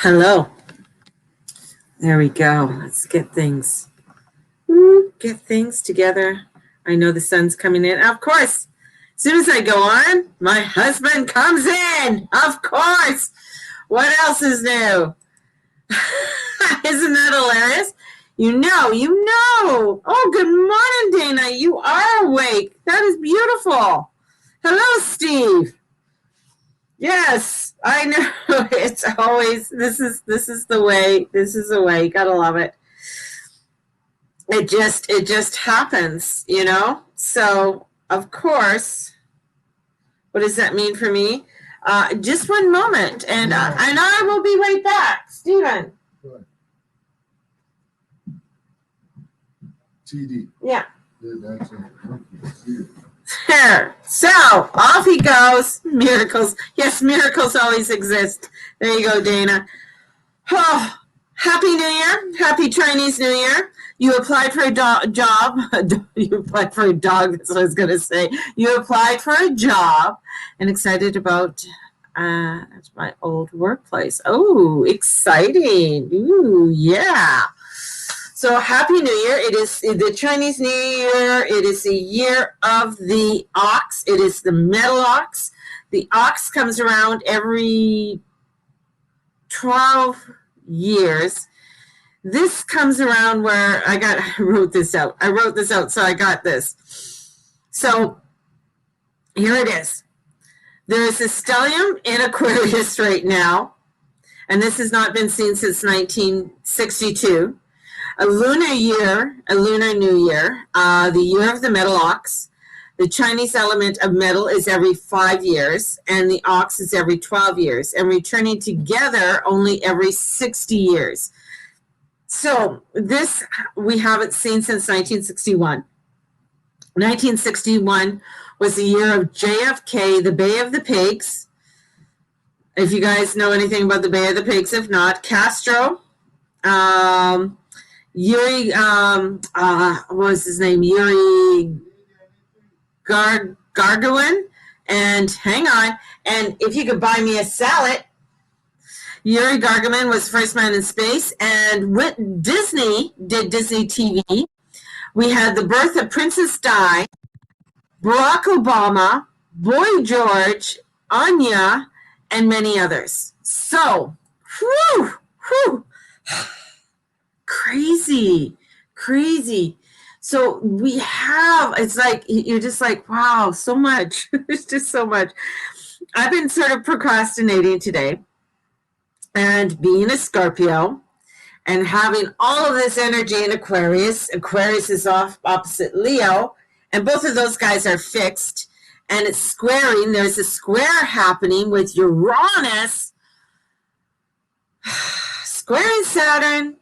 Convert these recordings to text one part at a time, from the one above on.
Hello. There we go. Let's get things together. I know the sun's coming in. Of course, as soon as I go on, my husband comes in. Of course. What else is new? Isn't that hilarious? You know. Oh, good morning, Dana. You are awake. That is beautiful. Hello, Steve. Yes, I know. It's always this is the way. This is the way. You gotta love it. It just happens, you know. So of course, what does that mean for me? Just one moment, and I will be right back, Stephen. TD. Yeah. That's There. So off he goes. Miracles. Yes, miracles always exist. There you go, Dana. Oh, Happy New Year. Happy Chinese New Year. You applied for a job. You applied for a dog. That's what I was going to say. You applied for a job and excited about that's my old workplace. Oh, exciting. Ooh, yeah. So Happy New Year. It is the Chinese New Year. It is the year of the ox. It is the metal ox. The ox comes around every 12 years. This comes around where I wrote this out. So I got this. So here it is. There is a stellium in Aquarius right now, and this has not been seen since 1962. A lunar new year, the year of the metal ox. The Chinese element of metal is every 5 years, and the ox is every 12 years, and returning together only every 60 years. So this we haven't seen since 1961. 1961 was the year of JFK, the Bay of the Pigs. If you guys know anything about the Bay of the Pigs, if not, Castro, Yuri, what was his name? Yuri Gagarin. And hang on, and if you could buy me a salad, Yuri Gagarin was the first man in space, and Disney did Disney TV. We had the birth of Princess Di, Barack Obama, Boy George, Anya, and many others. So, crazy. So we have, it's like, you're just like, wow, so much. There's just so much. I've been sort of procrastinating today, and being a Scorpio and having all of this energy in Aquarius. Aquarius is opposite Leo, and both of those guys are fixed, and it's squaring. There's a square happening with Uranus squaring Saturn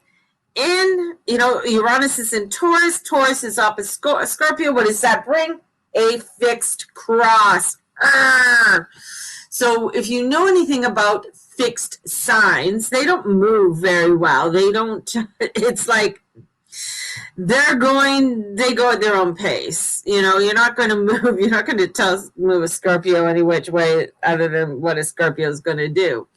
in, Uranus is in Taurus. Taurus is opposite Scorpio. What does that bring? A fixed cross. So if you know anything about fixed signs, they don't move very well. It's like they go at their own pace. You're not going to move. You're not going to move a Scorpio any which way other than what a Scorpio is going to do.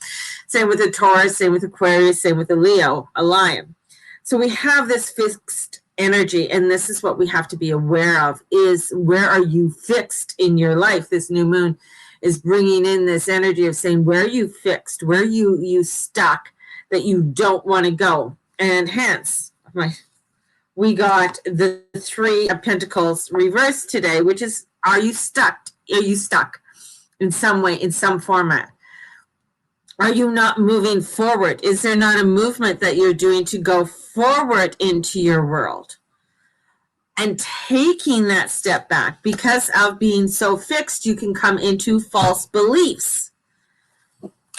Same with a Taurus, same with Aquarius, same with a Leo, a Lion. So we have this fixed energy, and this is what we have to be aware of, is where are you fixed in your life? This new moon is bringing in this energy of saying, where are you fixed? Where are you stuck that you don't want to go? And hence, we got the Three of Pentacles reversed today, which is, are you stuck? Are you stuck in some way, in some format? Are you not moving forward? Is there not a movement that you're doing to go forward into your world? And taking that step back, because of being so fixed, you can come into false beliefs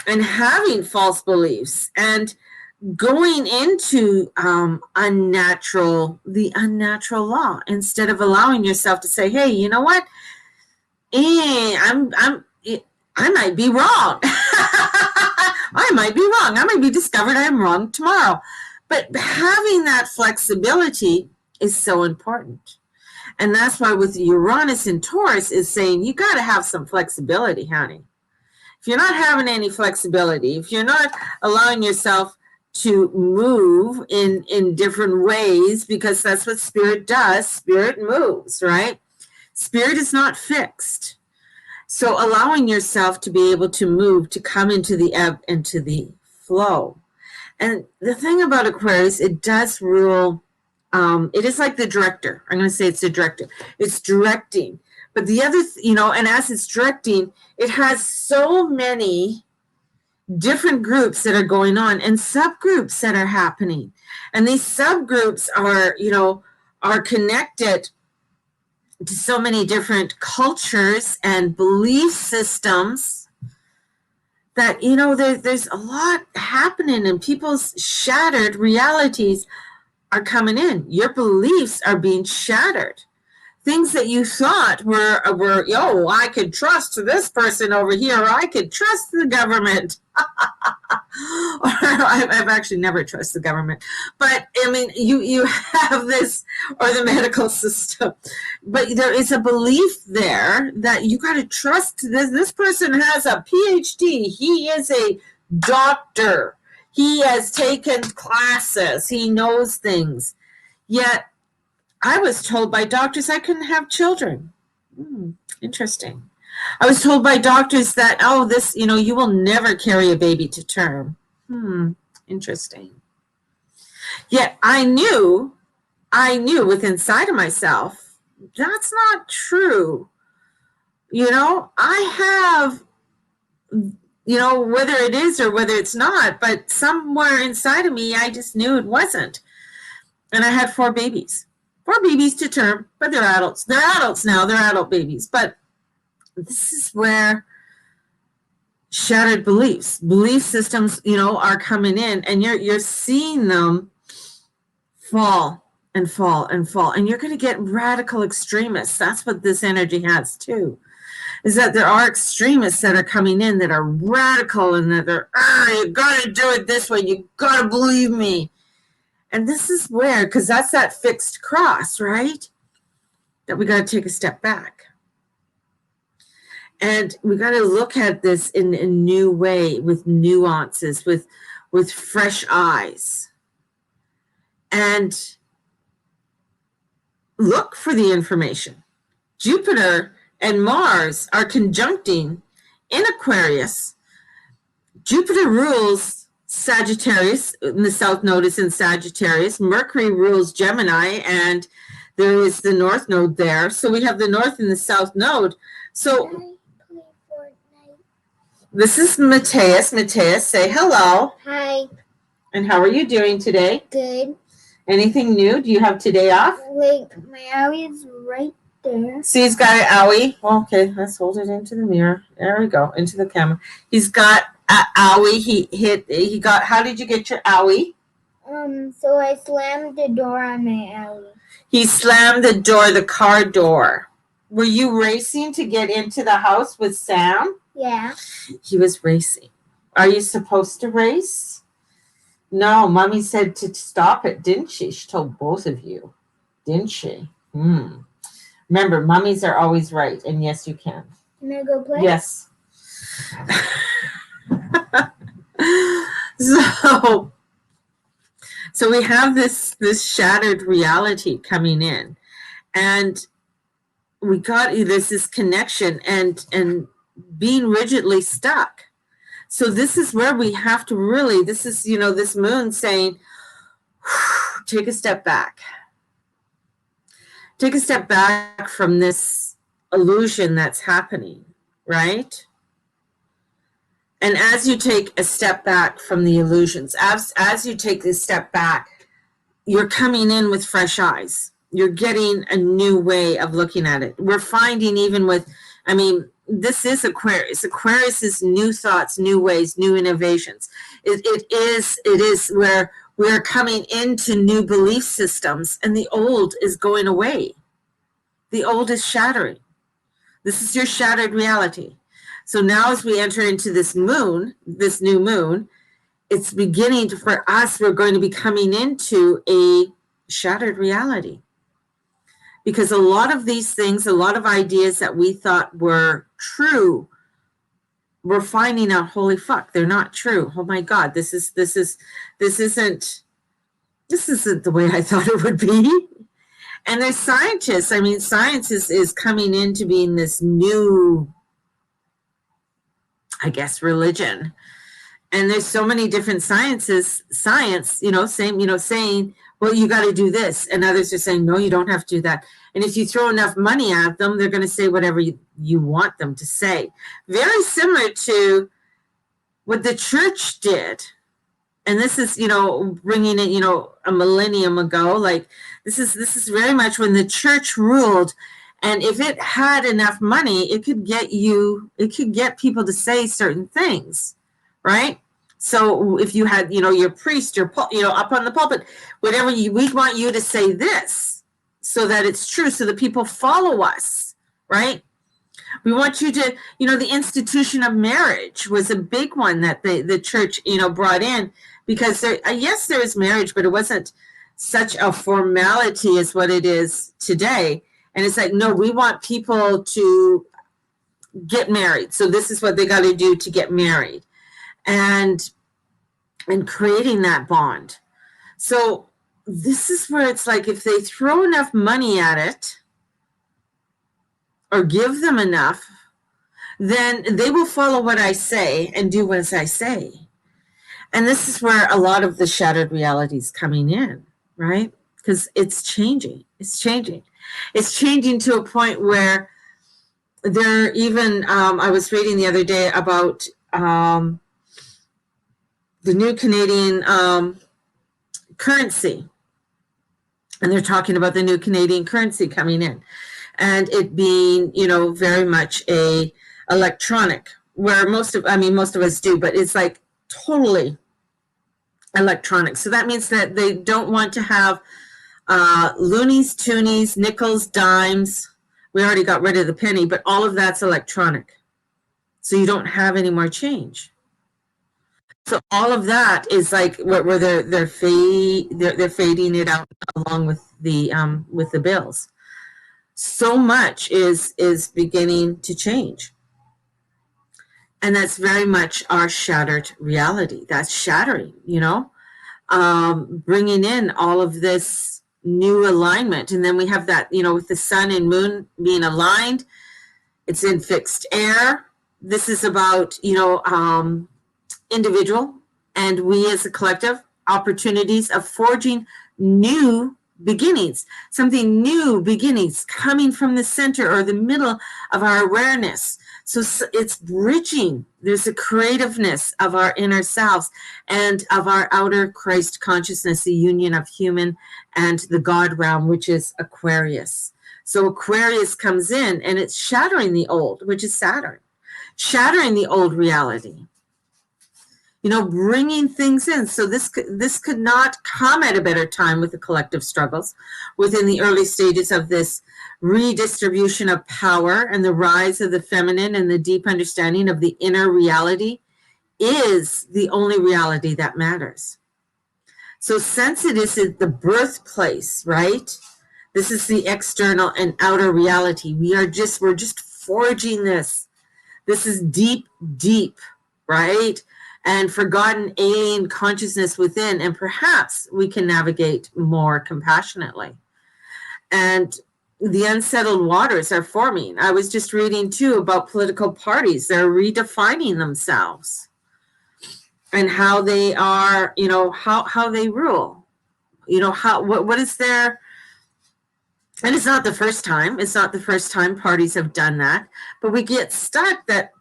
and having false beliefs and going into the unnatural law, instead of allowing yourself to say, hey, you know what? I might be wrong. I might be wrong. I might be discovered I'm wrong tomorrow. But having that flexibility is so important. And that's why with Uranus and Taurus is saying, you got to have some flexibility, honey. If if you're not having any flexibility, if you're not allowing yourself to move in different ways, because that's what spirit does. Spirit moves, right? Spirit is not fixed. So allowing yourself to be able to move, to come into the ebb and to the flow. And the thing about Aquarius, it does rule. It is like the director. I'm going to say it's the director. It's directing. But the other, and as it's directing, it has so many different groups that are going on and subgroups that are happening. And these subgroups are connected to so many different cultures and belief systems that, there's a lot happening, and people's shattered realities are coming in. Your beliefs are being shattered. Things that you thought were, I could trust this person over here, or I could trust the government. Or I've actually never trusted the government. But, I mean, you have this, or the medical system. But there is a belief there that you got to trust this. This person has a PhD. He is a doctor. He has taken classes. He knows things. Yet, I was told by doctors I couldn't have children. Interesting. I was told by doctors that, you will never carry a baby to term. Interesting. Yet I knew with inside of myself, that's not true. I have, whether it is or whether it's not, but somewhere inside of me, I just knew it wasn't. And I had 4 babies. 4 babies to term, but they're adults. They're adults now. They're adult babies. But this is where shattered belief systems, are coming in, and you're seeing them fall and fall and fall. And you're going to get radical extremists. That's what this energy has too, is that there are extremists that are coming in that are radical, and that they're, you got to do it this way. You got to believe me. And this is where, because that's that fixed cross, right? That we got to take a step back. And we got to look at this in a new way, with nuances, with fresh eyes. And look for the information. Jupiter and Mars are conjuncting in Aquarius. Jupiter rules Sagittarius, in the South Node is in Sagittarius. Mercury rules Gemini, and there is the North Node there. So we have the North and the South Node. So this is Mateus. Mateus, say hello. Hi. And how are you doing today? Good. Anything new? Do you have today off? Wait, my owie is right there. See, he's got an owie. Well, okay, let's hold it into the mirror. There we go, into the camera. He's got an owie. He got, how did you get your owie? So I slammed the door on my owie. He slammed the door, the car door. Were you racing to get into the house with Sam? Yeah. He was racing. Are you supposed to race? No, Mommy said to stop it, didn't she? She told both of you, didn't she? Remember, mummies are always right, and yes, you can. Can I go play? Yes. So we have this shattered reality coming in, and we got this connection and being rigidly stuck. So this is where we have to really, this is, this moon saying, take a step back. Take a step back from this illusion that's happening, right? And as you take a step back from the illusions, as you take this step back, you're coming in with fresh eyes. You're getting a new way of looking at it. We're finding even with, this is Aquarius. Aquarius is new thoughts, new ways, new innovations. It is where we're coming into new belief systems, and the old is going away. The old is shattering. This is your shattered reality. So now as we enter into this moon, this new moon, it's beginning to, for us, we're going to be coming into a shattered reality. Because a lot of these things, a lot of ideas that we thought were true we're finding out, holy fuck, they're not true. Oh my God, this isn't the way I thought it would be. And there's scientists. I mean, science is coming into being this new, I guess, religion. And there's so many different science, saying, well, you got to do this. And others are saying, no, you don't have to do that. And if you throw enough money at them, they're going to say whatever you want them to say. Very similar to what the church did. And this is, bringing it, a millennium ago. Like this is very much when the church ruled. And if it had enough money, it could get people to say certain things, right? So if you had, your priest, up on the pulpit, we want you to say this so that it's true, so that people follow us, right? We want you to, the institution of marriage was a big one that the church, brought in, because yes, there was marriage, but it wasn't such a formality as what it is today. And it's like, no, we want people to get married. So this is what they got to do to get married. And creating that bond. So this is where it's like, if they throw enough money at it or give them enough, then they will follow what I say and do as I say. And this is where a lot of the shattered reality is coming in, right? Because it's changing. It's changing. It's changing to a point where there even, I was reading the other day about the new Canadian currency. And they're talking about the new Canadian currency coming in. And it being, very much a electronic, where most of us do, but it's like totally electronic. So that means that they don't want to have loonies, toonies, nickels, dimes. We already got rid of the penny, but all of that's electronic. So you don't have any more change. So all of that is like where they're fading it out along with the bills. So much is beginning to change. And that's very much our shattered reality. That's shattering, bringing in all of this new alignment. And then we have that, with the sun and moon being aligned, it's in fixed air. This is about, individual and we as a collective opportunities of forging new beginnings, something new beginnings coming from the center or the middle of our awareness. So it's bridging. There's a creativeness of our inner selves and of our outer Christ consciousness, the union of human and the God realm, which is Aquarius. So Aquarius comes in and it's shattering the old, which is Saturn, shattering the old reality. Bringing things in. So this could not come at a better time with the collective struggles within the early stages of this redistribution of power and the rise of the feminine, and the deep understanding of the inner reality is the only reality that matters. So since it is the birthplace, right? This is the external and outer reality. We're just forging this. This is deep, deep, right? And forgotten alien consciousness within, and perhaps we can navigate more compassionately. And the unsettled waters are forming. I was just reading too about political parties. They're redefining themselves and how they are, how they rule. What is their, and it's not the first time. It's not the first time parties have done that, but we get stuck that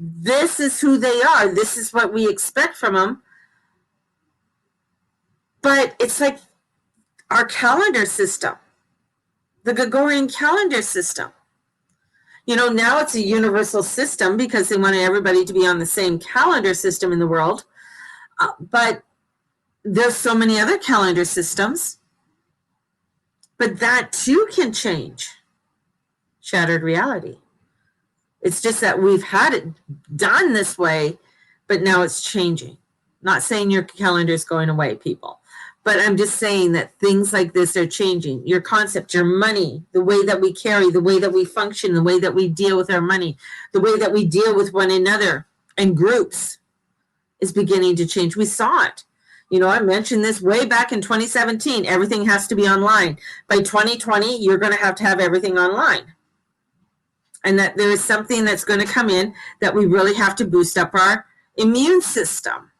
this is who they are. This is what we expect from them. But it's like our calendar system, the Gregorian calendar system. Now it's a universal system because they want everybody to be on the same calendar system in the world. But there's so many other calendar systems. But that too can change. Shattered reality. It's just that we've had it done this way, but now it's changing. Not saying your calendar is going away, people, But I'm just saying that things like this are changing. Your concept, your money, the way that we carry, the way that we function, the way that we deal with our money, the way that we deal with one another and groups is beginning to change. We saw it. You know, I mentioned this way back in 2017. Everything has to be online. By 2020, you're going to have everything online. And that there is something that's going to come in that we really have to boost up our immune system.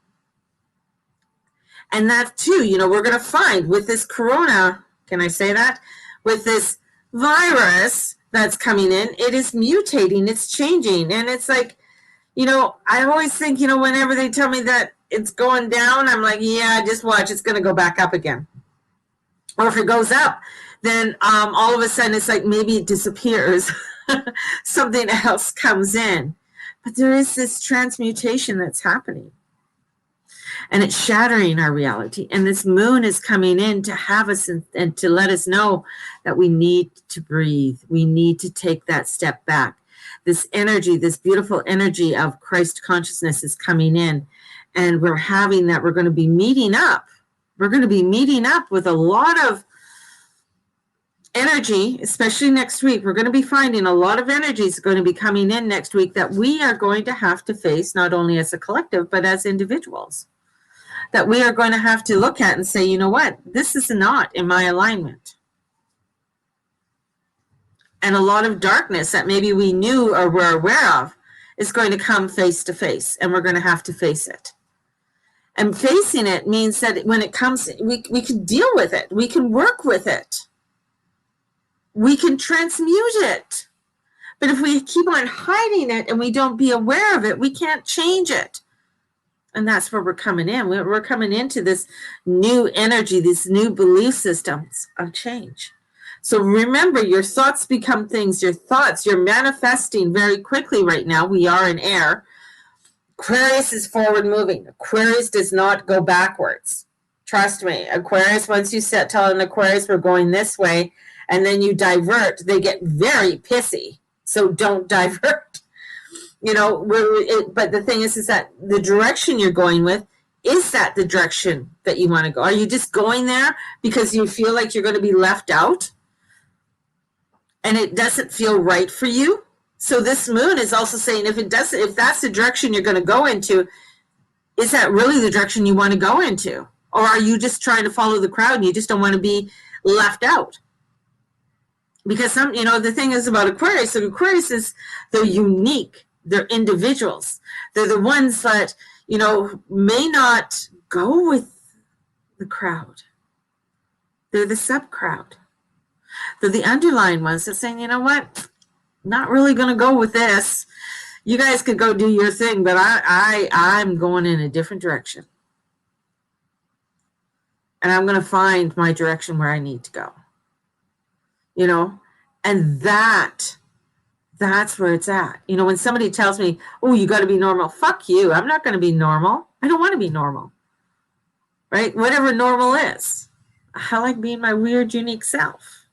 And that too, you know, we're going to find with this corona, can I say that? With this virus that's coming in, it is mutating, it's changing. And it's like, you know, I always think, you know, whenever they tell me that it's going down, I'm like, yeah, just watch, it's going to go back up again. Or if it goes up, then all of a sudden it's like maybe it disappears. Something else comes in. But there is this transmutation that's happening. And it's shattering our reality. And this moon is coming in to have us and to let us know that we need to breathe. We need to take that step back. This energy, this beautiful energy of Christ consciousness is coming in. And we're having that. We're going to be meeting up. We're going to be meeting up with a lot of energy, especially next week. We're going to be finding a lot of energy is going to be coming in next week that we are going to have to face, not only as a collective, but as individuals. That we are going to have to look at and say, you know what, this is not in my alignment. And a lot of darkness that maybe we knew or were aware of is going to come face to face, and we're going to have to face it. And facing it means that when it comes, we can deal with it. We can work with it. We can transmute it. But if we keep on hiding it and we don't be aware of it, we can't change it. And that's where we're coming in. We're coming into this new energy, these new belief systems of change. So remember, your thoughts become things. Your thoughts, you're manifesting very quickly right now. We are in air. Aquarius is forward moving. Aquarius does not go backwards. Trust me. Aquarius, once you tell an Aquarius we're going this way, and then you divert, they get very pissy. So don't divert. You know, but the thing is that the direction you're going with, is that the direction that you want to go? Are you just going there because you feel like you're going to be left out and it doesn't feel right for you? So this moon is also saying if that's the direction you're going to go into, is that really the direction you want to go into? Or are you just trying to follow the crowd and you just don't want to be left out? Because the thing is about Aquarius, they're unique. They're individuals. They're the ones that, may not go with the crowd. They're the sub-crowd. They're the underlying ones that saying, you know what, not really going to go with this. You guys could go do your thing, but I'm going in a different direction. And I'm going to find my direction where I need to go. And that's where it's at. When somebody tells me, oh, you got to be normal. Fuck you. I'm not going to be normal. I don't want to be normal. Right? Whatever normal is. I like being my weird, unique self.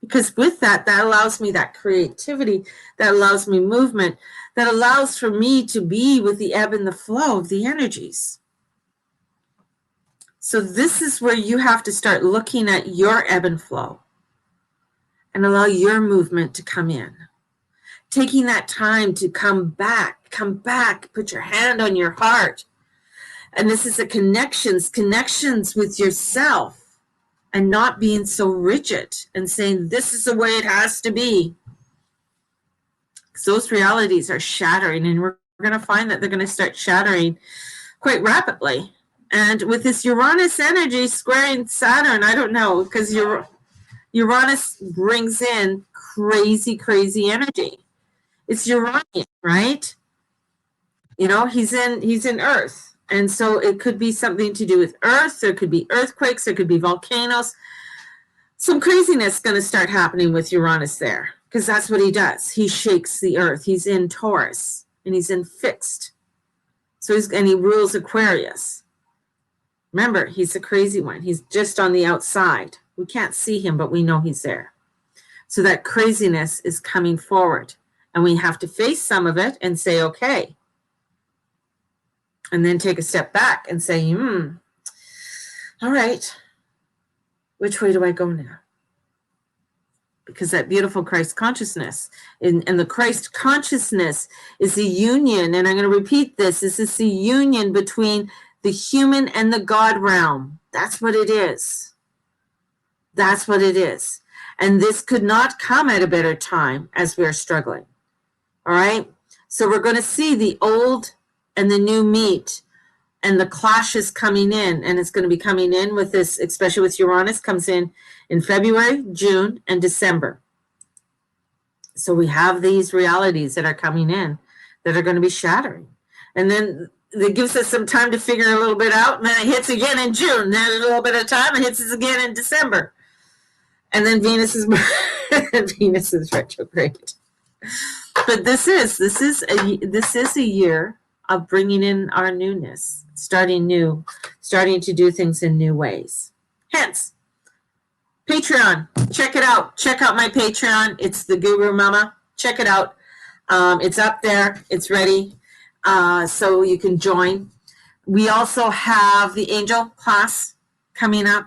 Because with that allows me that creativity, that allows me movement, that allows for me to be with the ebb and the flow of the energies. So this is where you have to start looking at your ebb and flow and allow your movement to come in. Taking that time to come back, put your hand on your heart. And this is connections with yourself. And not being so rigid and saying, this is the way it has to be. Because those realities are shattering, and we're going to find that they're going to start shattering quite rapidly. And with this Uranus energy squaring Saturn, I don't know, because Uranus brings in crazy, crazy energy. It's Uranian, right? He's in Earth. And so it could be something to do with Earth. There could be earthquakes. There could be volcanoes. Some craziness is going to start happening with Uranus there, because that's what he does. He shakes the Earth. He's in Taurus, and he's in fixed. And he rules Aquarius. Remember, he's a crazy one. He's just on the outside. We can't see him, but we know he's there. So that craziness is coming forward. And we have to face some of it and say, okay. And then take a step back and say, All right. Which way do I go now? Because that beautiful Christ consciousness and the Christ consciousness is the union. And I'm going to repeat this. This is the union between the human and the God realm. That's what it is. That's what it is. And this could not come at a better time as we're struggling. All right. So we're going to see the old and the new meet and the clashes coming in. And it's going to be coming in with this, especially with Uranus, comes in February, June, and December. So we have these realities that are coming in that are going to be shattering. And then it gives us some time to figure a little bit out. And then it hits again in June. Then a little bit of time, it hits us again in December. And then Venus is Venus is retrograde. But this is a year of bringing in our newness, starting new, starting to do things in new ways. Hence, Patreon, check it out. Check out my Patreon. It's the Guru Mama. Check it out. It's up there. It's ready. So you can join. We also have the angel class coming up.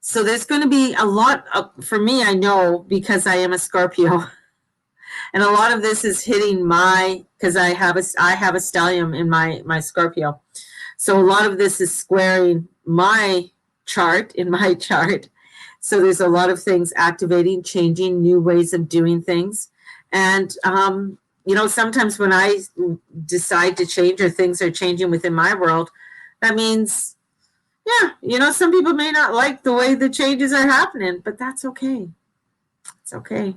So there's going to be a lot for me, I know, because I am a Scorpio. And a lot of this is hitting because I have a stellium in my Scorpio. So a lot of this is squaring my chart. So there's a lot of things activating, changing, new ways of doing things. And, sometimes when I decide to change or things are changing within my world, that means, some people may not like the way the changes are happening, but that's okay. It's okay.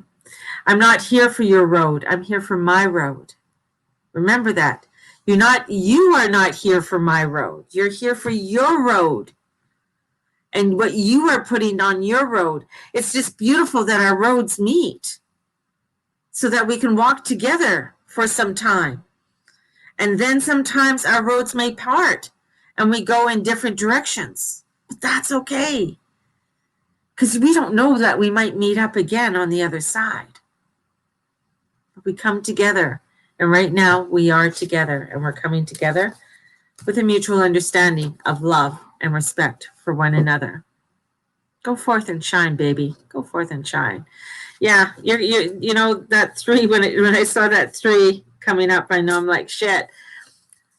I'm not here for your road. I'm here for my road. Remember that. You are not here for my road. You're here for your road. And what you are putting on your road. It's just beautiful that our roads meet so that we can walk together for some time. And then sometimes our roads may part and we go in different directions. But that's okay. Because we don't know that we might meet up again on the other side. But we come together. And right now we are together. And we're coming together with a mutual understanding of love and respect for one another. Go forth and shine, baby. Go forth and shine. Yeah, that 3, when I saw that 3 coming up, I know I'm like, shit.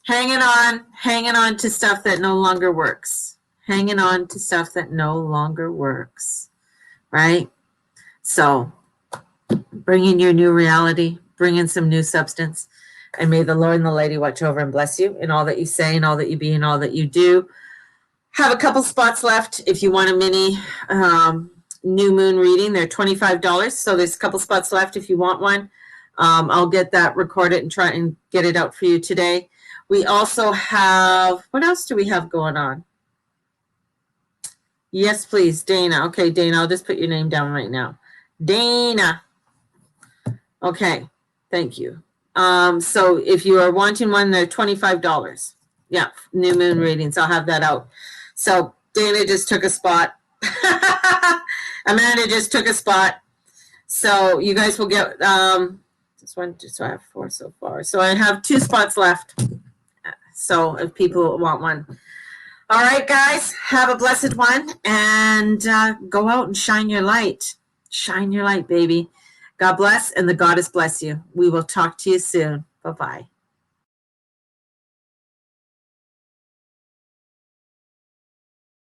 Hanging on to stuff that no longer works. Hanging on to stuff that no longer works. Right? So, bring in your new reality. Bring in some new substance. And may the Lord and the Lady watch over and bless you in all that you say and all that you be and all that you do. Have a couple spots left if you want a mini new moon reading. They're $25. So there's a couple spots left if you want one. I'll get that recorded and try and get it out for you today. We also have, what else do we have going on? Yes, please, Dana. Okay, Dana, I'll just put your name down right now. Dana. Okay, thank you. So if you are wanting one, they're $25. Yeah, new moon readings. I'll have that out. So Dana just took a spot. Amanda just took a spot. So you guys will get this one. So I have 4 so far. So I have 2 spots left. So if people want one. All right, guys, have a blessed one and go out and shine your light. Shine your light, baby. God bless and the goddess bless you. We will talk to you soon. Bye-bye.